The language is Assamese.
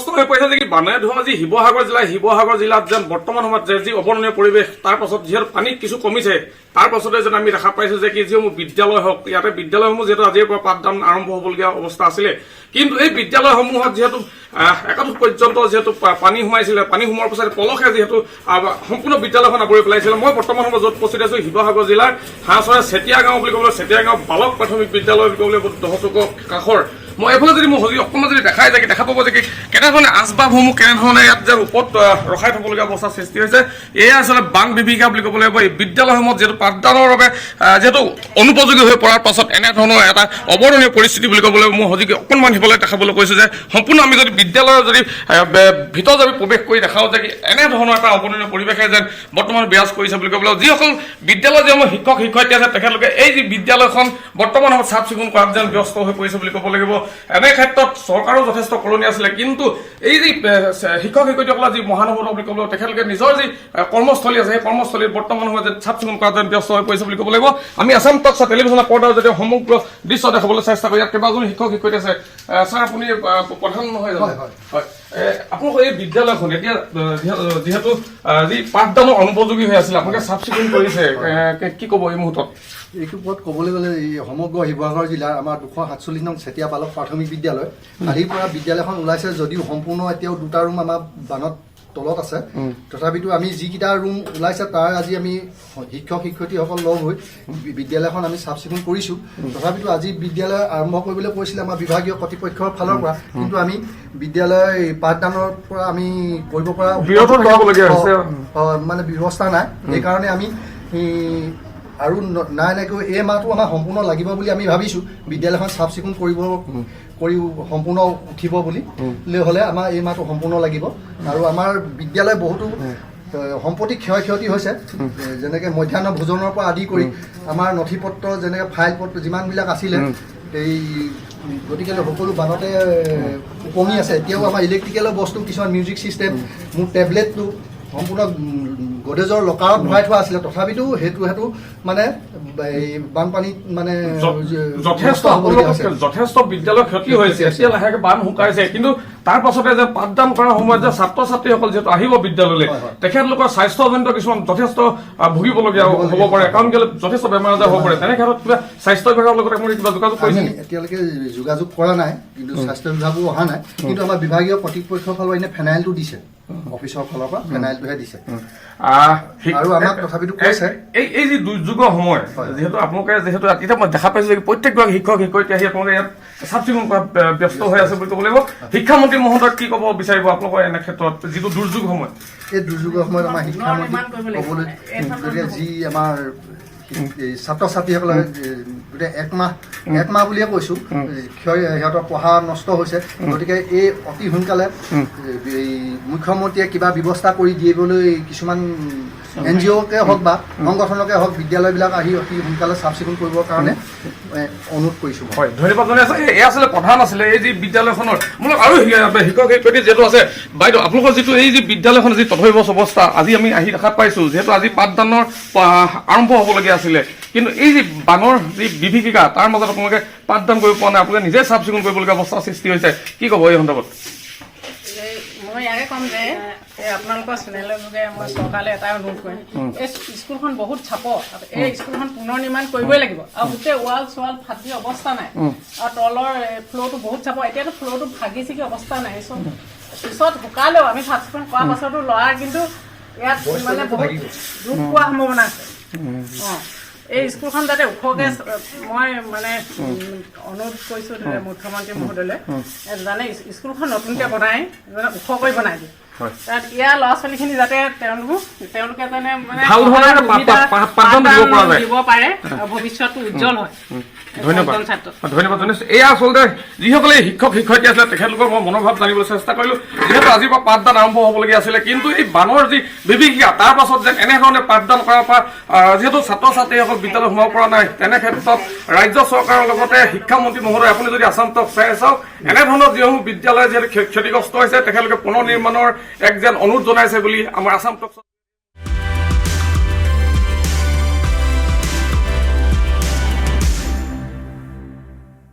স্পষ্ট হৈ পৰিছে যে কি বানে ধৰা যি শিৱসাগৰ জিলাত যেন বৰ্তমান সময়ত যি অৱৰ্ণনীয় পৰিৱেশ তাৰ পাছত যিহেতু পানী কিছু কমিছে তাৰ পাছতে যেন আমি দেখা পাইছো যে কি যিসমূহ বিদ্যালয় হওক ইয়াতে বিদ্যালয়সমূহ যিহেতু আজিৰ পৰা পাঠদান আৰম্ভ হ'বলগীয়া অৱস্থা আছিলে কিন্তু এই বিদ্যালয়সমূহত যিহেতু একাদশ পৰ্যন্ত যিহেতু পানী সোমাইছিলে পানী সোমোৱাৰ পিছত পলসে যিহেতু সম্পূৰ্ণ বিদ্যালয়খন আৱৰি পেলাইছিলে মই বৰ্তমান সময়ত য'ত উপস্থিত আছো শিৱসাগৰ জিলাৰ হাঁহচৰা চেতিয়া গাঁও বুলি ক'বলৈ চেতিয়া গাঁও বালক প্ৰাথমিক বিদ্যালয় বুলি ক'বলৈ দহচুকৰ কাষৰ মই এইফালে যদি মই অকণমান যদি দেখাই যায় দেখা পাব যে কি কেনেধৰণে আচবাবসমূহ কেনেধৰণে ইয়াত যে ওপৰত ৰখাই থ'বলগীয়া অৱস্থাৰ সৃষ্টি হৈছে এয়া আচলতে বান বিভীষিকা বুলি ক'ব লাগিব এই বিদ্যালয়সমূহত যিহেতু পাঠদানৰ বাবে যিহেতু অনুপযোগী হৈ পৰাৰ পাছত এনেধৰণৰ এটা অৱৰ্ণনীয় পৰিস্থিতি বুলি ক'বলৈ মই সজিকে অকণমান সিফালে দেখাবলৈ কৈছোঁ যে সম্পূৰ্ণ আমি যদি বিদ্যালয়ৰ যদি ভিতৰত যদি প্ৰৱেশ কৰি দেখাওঁ যে কি এনেধৰণৰ এটা অৱৰ্ণনীয় পৰিৱেশে যেন বৰ্তমান বিৰাজ কৰিছে বুলি ক'বলৈ যিসকল বিদ্যালয়ৰ যিসমূহ শিক্ষক শিক্ষয়িত্ৰী আছে তেখেতলোকে এই যি বিদ্যালয়খন বৰ্তমান সময়ত চাফ চিকুণ কৰাত যেন ব্যস্ত হৈ পৰিছে বুলি ক'ব লাগিব এনে ক্ষেত্ৰত চৰকাৰো যথেষ্ট সলনি আছিলে কিন্তু এই যি শিক্ষক শিক্ষয়িত্ৰীসকলৰ যি মহানুভৱ বুলি ক'ব তেখেতলোকে নিজৰ যি কৰ্মস্থলী আছে সেই কৰ্মস্থলীত বৰ্তমান সময়ত চাফ চিকুণ কৰাত যেন ব্যস্ত হৈ পৰিছে বুলি ক'ব লাগিব আমি আসাম টক্স টেলিভিছনৰ পৰ্দাৰ যদি সমগ্ৰ দৃশ্য দেখাবলৈ চেষ্টা কৰি ইয়াত কেইবাজন শিক্ষক শিক্ষয়িত্ৰী আছে ছাৰ আপুনি প্ৰধান নহয় জানো হয় আপোনালোকৰ এই বিদ্যালয়খন এতিয়া যিহেতু যি পাঠদানৰ অনুপযোগী হৈ আছিলে আপোনালোকে চাফ চিকুণ কৰিছে কি ক'ব এই মুহূৰ্তত এইটো ওপৰত ক'বলৈ গ'লে এই সমগ্ৰ শিৱসাগৰ জিলাৰ আমাৰ 247 নং চেতিয়া বালক প্ৰাথমিক বিদ্যালয় কালিৰ পৰা বিদ্যালয়খন ওলাইছে যদিও সম্পূৰ্ণ এতিয়াও দুটা ৰুম আমাৰ বানত তলত আছে তথাপিতো আমি যিকেইটা ৰুম ওলাইছে তাৰ আজি আমি শিক্ষক শিক্ষয়িত্ৰীসকল লগ হৈ বিদ্যালয়খন আমি চাফ চিকুণ কৰিছোঁ তথাপিতো আজি বিদ্যালয় আৰম্ভ কৰিবলৈ কৈছিলে আমাৰ বিভাগীয় কৰ্তৃপক্ষৰ ফালৰ পৰা কিন্তু আমি বিদ্যালয় পাঠদানৰ পৰা আমি কৰিব পৰা মানে ব্যৱস্থা নাই সেইকাৰণে আমি আৰু নাইকৈ এই মাহটো আমাৰ সম্পূৰ্ণ লাগিব বুলি আমি ভাবিছোঁ বিদ্যালয়খন চাফ চিকুণ কৰি সম্পূৰ্ণ উঠিব বুলি হ'লে আমাৰ এই মাহটো সম্পূৰ্ণ লাগিব আৰু আমাৰ বিদ্যালয় বহুতো সম্পত্তি ক্ষয় ক্ষতি হৈছে যেনেকৈ মধ্যাহ্ন ভোজনৰ পৰা আদি কৰি আমাৰ নথি পত্ৰ যেনেকৈ ফাইল পত্ৰ যিমানবিলাক আছিলে এই গতিকে সকলো বানতে উপঙি আছে এতিয়াও আমাৰ ইলেক্ট্ৰিকেলৰ বস্তু কিছুমান মিউজিক ছিষ্টেম মোৰ টেবলেটটো সম্পূৰ্ণ গডেজৰ লকাৰত ভৰাই থোৱা আছিলে তথাপিতো সেইটো মানে এই বানপানীত মানে যথেষ্ট বিদ্যালয় ক্ষতি হৈছে এতিয়া লাহেকে বান শুকাইছে কিন্তু তাৰ পাছতে যে পাঠদান কৰাৰ সময়ত যে ছাত্ৰ ছাত্ৰীসকল যিহেতু আহিব বিদ্যালয়লৈ তেখেতলোকৰ স্বাস্থ্যজনিত কিছুমান যথেষ্ট ভুগিবলগীয়া হ'ব পাৰে কাৰণ কেলৈ যথেষ্ট বেমাৰ আজাৰ হ'ব পাৰে তেনে ক্ষেত্ৰত কিবা স্বাস্থ্য বিভাগৰ লগত আপুনি কিবা যোগাযোগ কৰিছে এতিয়ালৈকে যোগাযোগ কৰা নাই কিন্তু স্বাস্থ্য বিভাগো অহা নাই কিন্তু আমাৰ বিভাগীয় কৰ্তৃপক্ষৰ ফালৰ এনে ফেনাইলটো দিছে অফিচৰ ফালৰ পৰা ফেনাইলটোহে দিছে আৰু আমাক তথাপিতো কৈছে এই যি দুৰ্যোগৰ সময় যিহেতু আপোনালোকে যিহেতু এতিয়া মই দেখা পাইছো যে প্ৰত্যেকগৰাকী শিক্ষক শিক্ষয়িত্ৰী আহি আপোনালোকে ইয়াত চাফ চিকুণ কৰাত ব্যস্ত হৈ আছে বুলি ক'ব লাগিব শিক্ষামন্ত্ৰী মহোদয়ক কি ক'ব বিচাৰিব আপোনালোকৰ এনে ক্ষেত্ৰত যিটো দুৰ্যোগ সময় এই দুৰ্যোগৰ সময়ত আমাৰ শিক্ষামন্ত্ৰী ক'বলৈ যি আমাৰ ছাত্ৰ ছাত্ৰীসকলে গোটেই একমাহ বুলিয়ে কৈছোঁ সিহঁতৰ পঢ়া নষ্ট হৈছে গতিকে এই অতি সোনকালে এই মুখ্যমন্ত্ৰীয়ে কিবা ব্যৱস্থা কৰি দিবলৈ কিছুমান NGOকে হওক বা সংগঠনকে হওক বিদ্যালয়বিলাক আহি অতি সোনকালে চাফ চিকুণ কৰিবৰ কাৰণে অনুৰোধ কৰিছোঁ হয় ধন্যবাদ জনাইছোঁ এই আছিলে প্ৰধান আছিলে এই যি বিদ্যালয়খনৰ মোৰ আৰু শিক্ষক শিক্ষয়িত্ৰী যিহেতু আছে বাইদেউ আপোনালোকৰ যিটো এই যি বিদ্যালয়খনৰ যি তথৈবচ অৱস্থা আজি আমি আহি দেখা পাইছোঁ যিহেতু আজি পাঠদানৰ আৰম্ভ হ'বলগীয়া আছিলে কিন্তু এই যি বানৰ যি বিভীষিকা তাৰ মাজত আপোনালোকে পাঠদান কৰিব পৰা নাই আপোনালোকে নিজে চাফ চিকুণ কৰিবলগীয়া অৱস্থাৰ সৃষ্টি হৈছে কি ক'ব এই সন্দৰ্ভত মই ইয়াকে ক'ম যে আপোনালোকৰ চেনেলৰ যোগে মই চৰকাৰলৈ এটা অনুৰোধ কৰিম এই স্কুলখন বহুত চাপৰ এই স্কুলখন পুনৰ নিৰ্মাণ কৰিবই লাগিব আৰু গোটেই ৱাল চোৱাল ফাটি অৱস্থা নাই আৰু তলৰ ফ্ল'ৰটো বহুত চাপৰ এতিয়াতো ফ্ল'ৰটো ভাগি ছিগি অৱস্থা নাই চব পিছত শুকালেও আমি চাফ চিকুণ কৰাৰ পাছতো ল'ৰাৰ কিন্তু ইয়াত মানে বহুত দুখ পোৱাৰ সম্ভাৱনা আছে এই স্কুলখন যাতে ওখকৈ মই মানে অনুৰোধ কৰিছোঁ মুখ্যমন্ত্ৰী মহোদয়লৈ জানে স্কুলখন নতুনকৈ বনাই ওখকৈ বনাই দিয়ে তাত ইয়াৰ ল'ৰা ছোৱালীখিনি যাতে তেওঁলোকে জানে মানে দিব পাৰে ভৱিষ্যতটো উজ্জ্বল হয় ধন্যবাদ জনাইছোঁ এয়া আচলতে যিসকলে শিক্ষক শিক্ষয়িত্ৰী আছিলে তেখেতলোকৰ মই মনোভাৱ জানিবলৈ চেষ্টা কৰিলোঁ যিহেতু আজিৰ পৰা পাঠদান আৰম্ভ হ'বলগীয়া আছিলে কিন্তু এই বানৰ যি বিভীষিকা তাৰ পাছত যেন এনেধৰণে পাঠদান কৰাৰ পৰা যিহেতু ছাত্ৰ ছাত্ৰীসকল বিদ্যালয় সোমাব পৰা নাই তেনে ক্ষেত্ৰত ৰাজ্য চৰকাৰৰ লগতে শিক্ষামন্ত্ৰী মহোদয় আপুনি যদি আসাম টক চাই চাওক এনেধৰণৰ যিসমূহ বিদ্যালয় যিহেতু ক্ষতিগ্ৰস্ত হৈছে তেখেতলোকে পুনৰ নিৰ্মাণৰ এক যেন অনুৰোধ জনাইছে বুলি আমাৰ আসাম টক